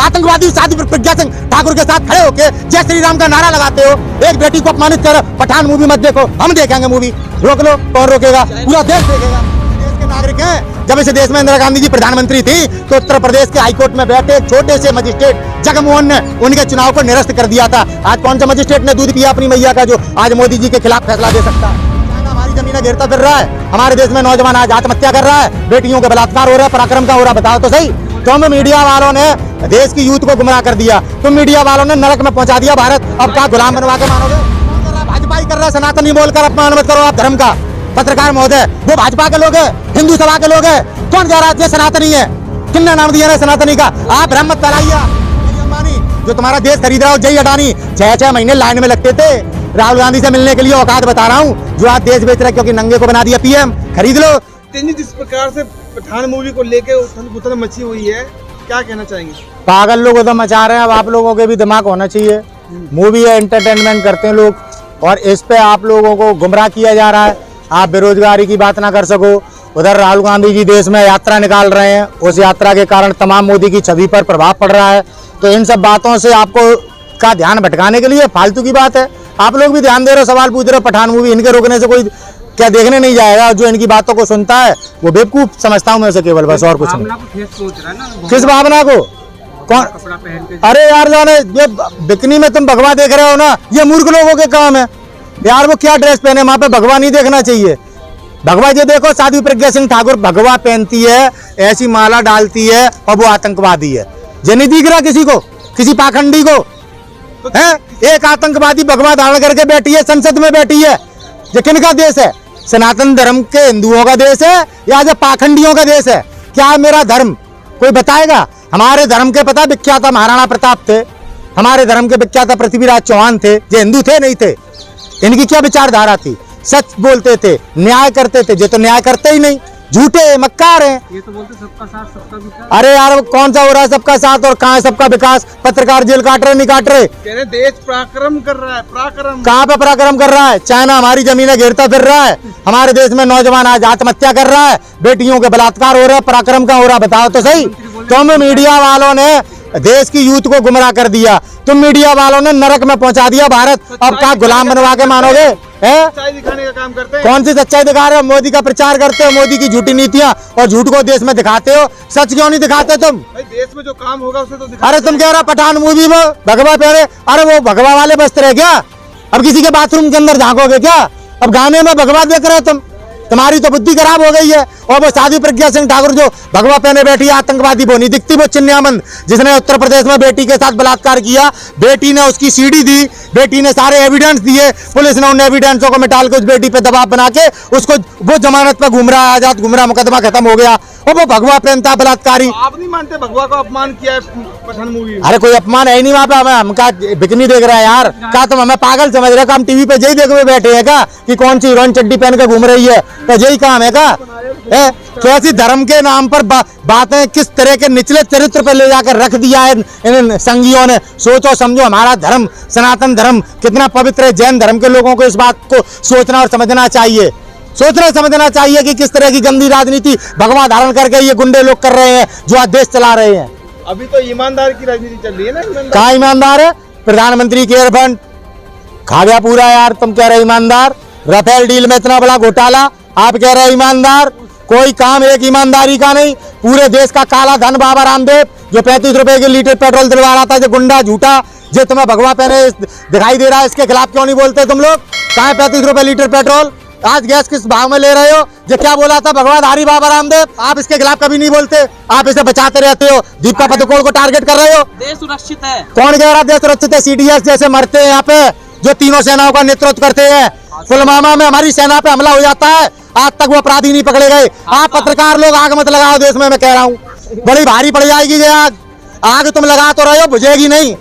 आतंकवादी साधु प्रज्ञा सिंह ठाकुर के साथ खड़े होके जय श्री राम का नारा लगाते हो, एक बेटी को अपमानित कर पठान मूवी मत देखो, हम देखेंगे मूवी, रोक लो, कौन रोकेगा? पूरा देश देखेगा। देश के नागरिक हैं। जब इस देश में इंदिरा गांधी जी प्रधानमंत्री थी तो उत्तर प्रदेश के हाईकोर्ट में बैठे एक छोटे से मजिस्ट्रेट जगमोहन ने उनके चुनाव को निरस्त कर दिया था। आज कौन सा मजिस्ट्रेट ने दूध पिया अपनी मैया का जो आज मोदी जी के खिलाफ फैसला दे सकता है? हमारी जमीनें घेरता फिर रहा है, हमारे देश में नौजवान आज आत्महत्या कर रहा है, बेटियों का बलात्कार हो रहा है, पराक्रम का हो रहा है। बताओ तो सही। तुम मीडिया वालों ने देश की यूथ को गुमराह कर दिया, तुम मीडिया वालों ने नरक में पहुंचा दिया भारत। अब क्या गुलाम बनवा के मानोगे? कौन कर रहा है? भाजपा ही कर रहा है। सनातनी बोलकर अपमान मत करो आप धर्म का। पत्रकार महोदय, वो भाजपा के लोग है, हिंदू सभा के लोग है। कौन कह रहा है सनातनी है? किसने नाम दिया है सनातनी का? आप भ्रम मत फैलाइए। अंबानी जो तुम्हारा देश खरीद रहा हो, जय अडानी 6-6 महीने लाइन में लगते थे राहुल गांधी से मिलने के लिए। औकात बता रहा हूँ, जो आज देश बेच रहा है क्योंकि नंगे को बना दिया पीएम, खरीद लो। जिस प्रकार से पठान मूवी को लेके उथल मची हुई है, क्या कहना चाहेंगे? पागल लोग उधर मचा रहे हैं। अब आप लोगों के भी दिमाग होना चाहिए। मूवी है, एंटरटेनमेंट करते हैं लोग, और इस पे आप लोगों को गुमराह किया जा रहा है। आप बेरोजगारी की बात ना कर सको। उधर राहुल गांधी जी देश में यात्रा निकाल रहे हैं, उस यात्रा के कारण तमाम मोदी की छवि पर प्रभाव पड़ रहा है। तो इन सब बातों से आपको का ध्यान भटकाने के लिए फालतू की बात है। आप लोग भी ध्यान दे रहे हो, सवाल पूछ रहे हो। पठान मूवी इनके रोकने से कोई क्या देखने नहीं जाएगा? जो इनकी बातों को सुनता है वो बेवकूफ समझता हूँ मैं उसे, केवल, बस और कुछ नहीं। किस भावना को? कौन? अरे यार जाने, ये बिकनी में तुम भगवा देख रहे हो ना, ये मूर्ख लोगों के काम है यार। वो क्या ड्रेस पहने, वहां पे भगवा नहीं देखना चाहिए। भगवा ये देखो, साध्वी प्रज्ञा सिंह ठाकुर भगवा पहनती है, ऐसी माला डालती है, और वो आतंकवादी है। ये नहीं दिख रहा किसी को, किसी पाखंडी को है? एक आतंकवादी भगवा धारण करके बैठी है, संसद में बैठी है। ये किनका देश है? सनातन धर्म के हिंदुओं का देश है या जो पाखंडियों का देश है? क्या मेरा धर्म कोई बताएगा? हमारे धर्म के पता विख्यात महाराणा प्रताप थे, हमारे धर्म के विख्यात पृथ्वीराज चौहान थे। ये हिंदू थे नहीं थे? इनकी क्या विचारधारा थी? सच बोलते थे, न्याय करते थे। ये तो न्याय करते ही नहीं, झूठे मक्कार हैं। ये तो बोलते सबका साथ सबका विकास। अरे यार वो कौन सा हो रहा है सबका साथ और कहाँ है सबका विकास? पत्रकार जेल काट रहे नहीं काट रहे? कह रहे देश पराक्रम कर रहा है। पराक्रम कहाँ पे पराक्रम कर रहा है? चाइना हमारी जमीनें घेरता फिर रहा है, हमारे देश में नौजवान आज आत्महत्या कर रहा है, बेटियों के बलात्कार हो रहा है, पराक्रम का हो रहा है। बताओ तो सही। तुम मीडिया वालों ने देश की यूथ को गुमराह कर दिया, तुम मीडिया वालों ने नरक में पहुंचा दिया भारत। अब क्या गुलाम बनवा के मानोगे? सच्चाई दिखाने का काम करते हैं। कौन सी सच्चाई दिखा रहे हो? मोदी का प्रचार करते हो, मोदी की झूठी नीतियां और झूठ को देश में दिखाते हो। सच क्यों नहीं दिखाते तुम? भाई देश में जो काम होगा उसे तो दिखा। अरे तुम कह रहा पठान मूवी में भगवा पहने, अरे वो भगवा वाले बस्ते रहे क्या? अब किसी के बाथरूम के अंदर झांकोगे क्या? अब गाने में भगवा देख रहे हो तुम? तुम्हारी तो बुद्धि खराब हो गई है। और वो साध्वी प्रज्ञा सिंह ठाकुर जो भगवा पहने बैठी है, आतंकवादी वो नहीं दिखती, वो चिन्यामंद जिसने उत्तर प्रदेश में बेटी के साथ बलात्कार किया। बेटी ने उसकी सीडी दी, बेटी ने सारे एविडेंस दिए, पुलिस ने उन एविडेंसों को मिटाल के उस बेटी पे दबाव बना के उसको वो जमानत पे घूम रहा है, आजाद घूम रहा, मुकदमा खत्म हो गया। और वो भगवा पहनता बलात्कारी। आप नहीं मानते भगवा का अपमान किया है पठान मूवी में? अरे कोई अपमान है ही नहीं वहाँ पे। हम क्या बिकनी देख रहे हैं यार? क्या तुम हमें पागल समझ रहे हो? हम टीवी पे यही देखने बैठे हैं क्या कि कौन सी हीरोइन चड्डी पहन के घूम रही है? तो यही काम है क्या? कैसी धर्म के नाम पर बातें किस तरह के निचले चरित्र पे ले जाकर रख दिया है इन संघियों ने। सोचो समझो, हमारा धर्म सनातन धर्म कितना पवित्र है। जैन धर्म के लोगों को इस बात को सोचना और समझना चाहिए, सोचना समझना चाहिए कि किस तरह की गंदी राजनीति भगवा धारण करके ये गुंडे लोग कर रहे हैं जो आज देश चला रहे हैं। अभी तो ईमानदार की राजनीति चल रही है ना। कहाँ ईमानदार है? प्रधानमंत्री केयर फंड खा गया पूरा यार। तुम कह रहे ईमानदार? राफेल डील में इतना बड़ा घोटाला, आप कह रहे ईमानदार? कोई काम एक ईमानदारी का नहीं। पूरे देश का काला धन बाबा रामदेव जो 35 रुपए के लीटर पेट्रोल दिलवा रहा था, जो गुंडा झूठा, जो तुम्हें भगवा पहने दिखाई दे रहा है, इसके खिलाफ क्यों नहीं बोलते तुम लोग? कहाँ 35 रुपए लीटर पेट्रोल? आज गैस किस भाव में ले रहे हो? जो क्या बोला था भगवाधारी बाबा रामदेव, आप इसके खिलाफ कभी नहीं बोलते, आप इसे बचाते रहते हो। दीपिका पादुकोण को टारगेट कर रहे हो। देश सुरक्षित है। कौन कह रहा देश सुरक्षित है? सीडीएस जैसे मरते हैं यहाँ पे, जो तीनों सेनाओं का नेतृत्व करते हैं। पुलवामा में हमारी सेना पे हमला हो जाता है, आज तक वो अपराधी नहीं पकड़े गए। आप पत्रकार लोग आग मत लगाओ देश में, मैं कह रहा हूँ बड़ी भारी पड़ जाएगी ये आग। आग तुम लगा तो रहे हो, बुझेगी नहीं,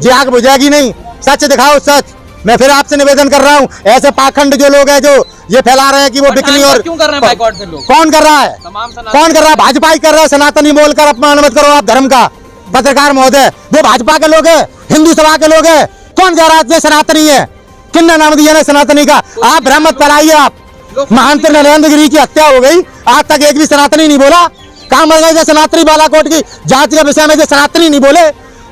ये आग बुझेगी नहीं। सच दिखाओ, सच। मैं फिर आपसे निवेदन कर रहा हूँ, ऐसे पाखंड जो लोग हैं जो ये फैला रहे हैं कि वो बिकनी और क्यों कर रहे हैं बाइकआउट फिर लोग? कौन कर रहा है? कौन कर रहा है? भाजपा ही कर रहा है। सनातनी बोलकर अपमान मत करो आप धर्म का। पत्रकार महोदय, वो भाजपा के लोग हैं, हिंदू सभा के लोग हैं। कौन कह रहा है सनातनी है? किन्ने नाम दिया है सनातनी का? आप भ्रम मत फैलाइए। आप महंत नरेंद्र गिरी की हत्या हो गई, आज तक एक भी सनातनी नहीं बोला। कहाँ मर गए जो सनातनी बालाकोट की जांच के विषय में जो सनातनी नहीं बोले?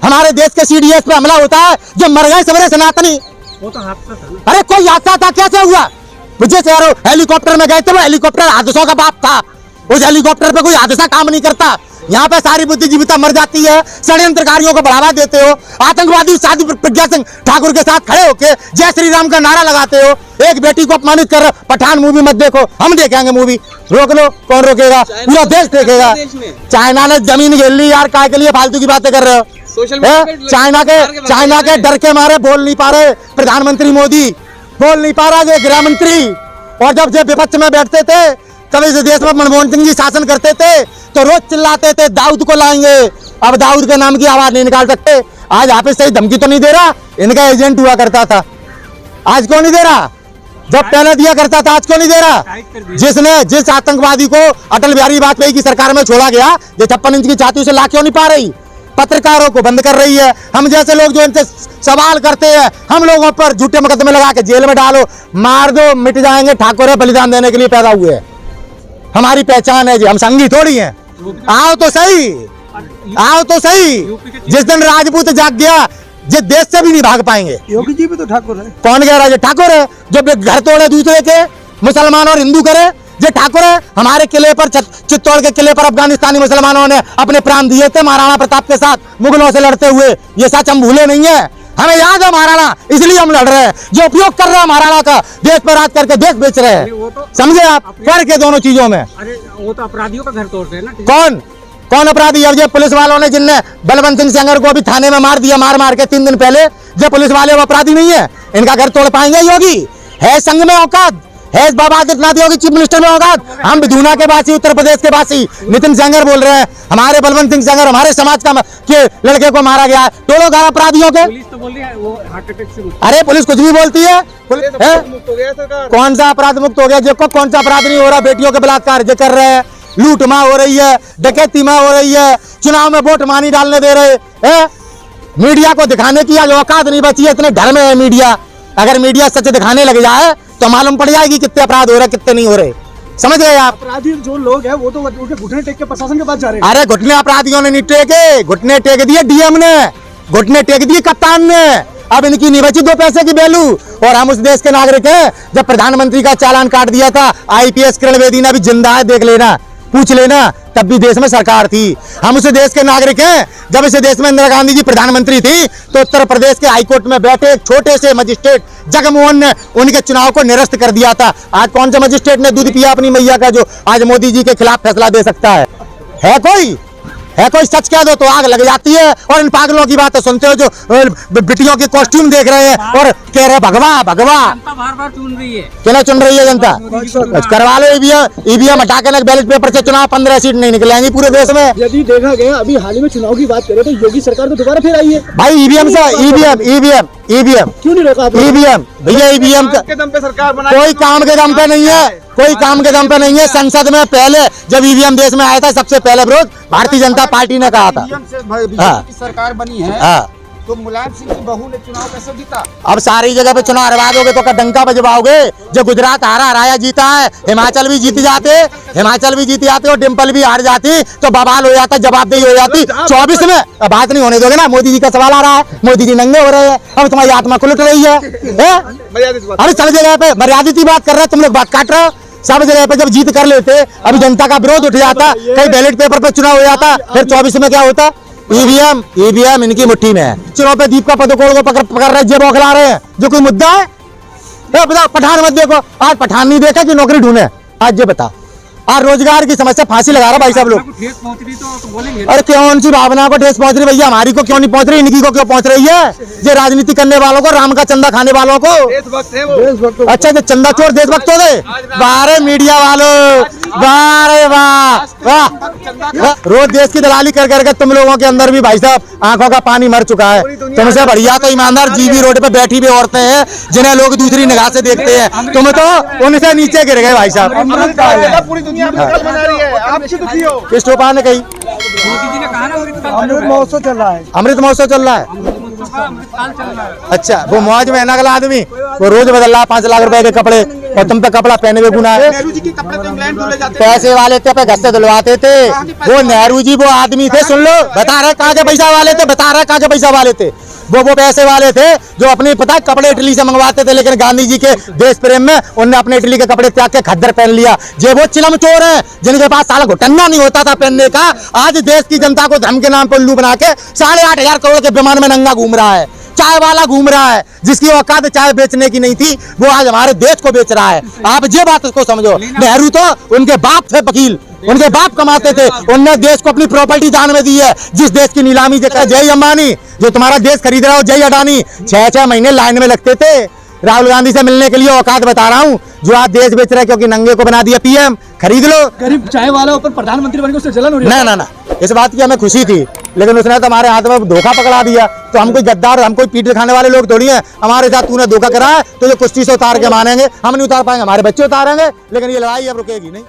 हमारे देश के सीडीएस पे हमला होता है जो मर गए सवेरे सनातनी। वो तो हादसा था ना। अरे कोई हादसा था, कैसे हुआ? मुझे चारों हेलीकॉप्टर में गए थे, वो हेलीकॉप्टर हादसों का बाप था। उस हेलीकॉप्टर पे कोई हादसा काम नहीं करता। यहाँ पे सारी बुद्धिजीविता मर जाती है, षड्यंत्रकारियों को बढ़ावा देते हो, आतंकवादी साधु प्रज्ञा सिंह ठाकुर के साथ खड़े होके जय श्री राम का नारा लगाते हो, एक बेटी को अपमानित कर रहे हो। पठान मूवी मत देखो, हम देखेंगे मूवी, रोक लो, कौन रोकेगा? पूरा देश देखेगा। चाइना ने जमीन घेर ली यार, काय के लिए फालतू की बातें कर रहे हो? चाइना के डर के मारे बोल नहीं पा रहे प्रधानमंत्री मोदी, बोल नहीं पा रहा ये गृह मंत्री। और जब जब विपक्ष में बैठते थे, कभी इस देश में मनमोहन सिंह जी शासन करते थे तो रोज चिल्लाते थे दाऊद को लाएंगे। अब दाऊद के नाम की आवाज नहीं निकाल सकते। आज हाफिज सही धमकी तो नहीं दे रहा, इनका एजेंट हुआ करता था। आज क्यों नहीं दे रहा? जब पहले दिया करता था, आज क्यों नहीं दे रहा? जिस आतंकवादी को अटल बिहारी वाजपेयी की सरकार में छोड़ा गया, जो 56 इंच की छाती से ला क्यों नहीं पा रही? पत्रकारों को बंद कर रही है। हम जैसे लोग जो इनसे सवाल करते हैं, हम लोगों पर झूठे मुकदमे लगा के जेल में डालो, मार दो, मिट जाएंगे। ठाकुर है, बलिदान देने के लिए पैदा हुए हैं, हमारी पहचान है जी, हम संगी थोड़ी हैं। आओ तो सही, आओ तो सही। जिस दिन राजपूत जाग गया, जिस देश से भी नहीं भाग पाएंगे। योगी जी भी तो ठाकुर है। कौन कह रहा है? ठाकुर है जो घर तोड़े दूसरे के, मुसलमान और हिंदू करे, ये ठाकुर है। हमारे किले पर, चित्तौड़ के किले पर अफगानिस्तानी मुसलमानों ने अपने प्राण दिए थे महाराणा प्रताप के साथ मुगलों से लड़ते हुए। ये सच हम भूले नहीं है, हमें याद है महाराणा, इसलिए हम लड़ रहे हैं। जो उपयोग कर रहे हैं महाराणा का, देश पर राज करके देश बेच रहे हैं। समझे आप फर्क है दोनों चीजों में? अरे वो तो अपराधियों का घर तोड़ते हैं ना। कौन कौन अपराधी? अब जो पुलिस वालों ने जिनने बलवंत सिंह सेंगर को अभी थाने में मार दिया, मार के 3 दिन पहले, जो पुलिस वाले वो अपराधी नहीं है? इनका घर तोड़ पाएंगे योगी? है संघ में औकात, है बाबा आदित्यनाथ योगी चीफ मिनिस्टर में औकात? हम बिधूना के वासी, उत्तर प्रदेश के वासी नितिन सेंगर बोल रहे हैं, हमारे बलवंत सिंह सेंगर हमारे समाज का के लड़के को मारा गया है। तोड़ो घर अपराधियों के। पुलिस तो बोल रही है वो हार्ट अटैक से। अरे पुलिस कुछ भी बोलती है। मुक्त हो गया सरकार। कौन सा अपराध मुक्त हो गया? जो कौन सा अपराध नहीं हो रहा? बेटियों के बलात्कार जो कर रहे हैं, लूट मार हो रही है, डकैती मार हो रही है, चुनाव में वोट मानी डालने दे रहे हैं। मीडिया को दिखाने की आज औकात नहीं बची है, इतने डर में है मीडिया। अगर मीडिया सच दिखाने लग जाए तो मालूम पड़ जाएगी कितने अपराध हो रहे, कितने नहीं हो रहे। समझ गए आप? अपराधी जो लोग हैं वो तो उनके घुटने टेक के प्रशासन के पास जा रहे हैं। अरे घुटने अपराधियों ने नहीं टेके, घुटने टेक दिए डीएम ने, घुटने टेक दिए कप्तान ने। अब इनकी नहीं बची 2 पैसे की वैल्यू। और हम उस देश के नागरिक हैं, जब प्रधानमंत्री का चालान काट दिया था आईपीएस किरण बेदी ने, अभी जिंदा है, देख लेना, पूछ लेना, तब भी देश में सरकार थी। हम उस देश के नागरिक हैं, जब इस देश में इंदिरा गांधी जी प्रधानमंत्री थी तो उत्तर प्रदेश के हाईकोर्ट में बैठे एक छोटे से मजिस्ट्रेट जगमोहन ने उनके चुनाव को निरस्त कर दिया था। आज कौन सा मजिस्ट्रेट ने दूध पिया अपनी मैया का जो आज मोदी जी के खिलाफ फैसला दे सकता है? है कोई? है कोई? सच कह दो तो आग लग जाती है। और इन पागलों की बातें सुनते हो जो बिटियों के कॉस्ट्यूम देख रहे हैं और कह रहे भगवा भगवा। बार-बार चुन रही है। क्यों चुन रही है जनता? करवा लो ईवीएम हटा के बैलेट पेपर से चुनाव, 15 सीट नहीं निकलेंगी पूरे देश में। यदि देखा गया अभी हाल ही में चुनाव की बात करें तो योगी सरकार तो दोबारा फिर आई है भाई। ईवीएम से ईवीएम क्यों नहीं रोका? ईवीएम भैया, ईवीएम के दम पे सरकार बनाई, कोई काम के दम पे नहीं है, कोई काम के दम पे नहीं है। संसद में पहले जब ईवीएम देश में आया था, सबसे पहले विरोध भारतीय जनता पार्टी ने कहा था। की सरकार बनी है हाँ, तो मुलायम सिंह की बहू ने चुनाव कैसे जीता? अब सारी जगह पे चुनाव हरवाओगे तो क्या डंका बजवाओगे? जो गुजरात हराया जीता है, हिमाचल भी जीत जाते और डिम्पल भी हार जाती तो बवाल हो जाता, जवाबदेही हो जाती। 24 में अब बात नहीं होने दोगे ना? मोदी जी का सवाल आ रहा है, मोदी जी नंगे हो रहे हैं, अब तुम्हारी आत्मा खुल रही है। अरे सब जगह पे मर्यादित ही बात कर रहे हैं, तुम लोग बात काट रहे हो। सब जगह पे जब जीत कर लेते, अभी जनता का विरोध उठ जाता, कहीं बैलेट पेपर पे चुनाव हो जाता, फिर 24 में क्या होता? ईवीएम इनकी मुट्ठी में है। चुनाव पे दीप का पदकोल को पकड़ रहे, जेब बौखला रहे हैं। जो कोई मुद्दा है? बताओ, पठान मत देखो, आज पठान नहीं देखा कि नौकरी ढूंढे, आज ये बताओ। और रोजगार की समस्या फांसी लगा रहा भाई साहब लोग। ठेस पहुंच रही तो बोलेंगे। अरे कौन सी भावना को ठेस पहुंच रही भैया? हमारी को क्यों नहीं पहुंच रही, इनकी को क्यों पहुंच रही है? ये राजनीति करने वालों को, राम का चंदा खाने वालों को। देशभक्त है वो। अच्छा, जो चंदा चोर देशभक्त हो गए? बारे मीडिया वालों, वाह वाह, रोज देश की दलाली कर करके तुम लोगों के अंदर भी भाई साहब आंखों का पानी मर चुका है। तुमसे बढ़िया तो ईमानदार जीबी रोड पे बैठी हुई औरतें हैं जिन्हें लोग दूसरी निगाह से देखते हैं। तुम तो उनसे नीचे गिर गए भाई साहब। पूरी दुनिया अमृत मना रही है, आप क्यों दुखी हो? किस टोपा ने कही? मोदी जी ने कहा ना अमृत महोत्सव चल रहा है। अमृत महोत्सव चल रहा है। अमृतकाल चल रहा है। अच्छा, वो मौज में है ना अगला आदमी, वो रोज बदल रहा 5 लाख रुपए के कपड़े। और तुम पे कपड़ा पहने हुए गुनाह है। नेहरू जी के कपड़े तो इंग्लैंड धुले जाते थे। पैसे वाले थे, पे घर से धुलवाते थे। वो नेहरू जी वो आदमी थे, सुन लो, बता रहे कहाँ के पैसा वाले थे, बता रहे कहाँ के पैसा वाले थे। वो पैसे वाले थे जो अपने पता है कपड़े इटली से मंगवाते थे, लेकिन गांधी जी के देश प्रेम में उन्होंने अपने इटली के कपड़े त्याग के खद्दर पहन लिया। ये वो चिलम चोर हैं जिनके पास साला घुटन्ना नहीं होता था पहनने का, आज देश की जनता को धर्म के नाम पर उल्लू बना के 8,500 करोड़ के विमान में नंगा घूम रहा है। चाय वाला घूम रहा है जिसकी औकात चाय बेचने की नहीं थी, वो आज हमारे देश को बेच रहा है। आप ये बात उसको समझो। नेहरू तो उनके बाप थे वकील, उनके बाप कमाते थे, उनने देश को अपनी प्रॉपर्टी दान में दी है। जिस देश की नीलामी जय अंबानी जो तुम्हारा देश खरीद रहा हो, जय अडानी 6-6 महीने लाइन में लगते थे राहुल गांधी से मिलने के लिए। औकात बता रहा हूँ, जो आज देश बेच रहा है क्योंकि नंगे को बना दिया पीएम, खरीद लो। गरीब चाय वाला ऊपर प्रधानमंत्री बन के उससे जलन हो रही है। ना, इस बात की हमें खुशी थी, लेकिन उसने तो हमारे हाथ में धोखा पकड़ा दिया। तो हम कोई गद्दार, हम कोई पीठ दिखाने वाले लोग थोड़ी हैं। हमारे साथ तूने धोखा करा है तो ये कुश्ती से उतार के मानेंगे, हम नहीं उतार पाएंगे, हमारे बच्चे उतारेंगे, लेकिन ये लड़ाई अब रुकेगी नहीं।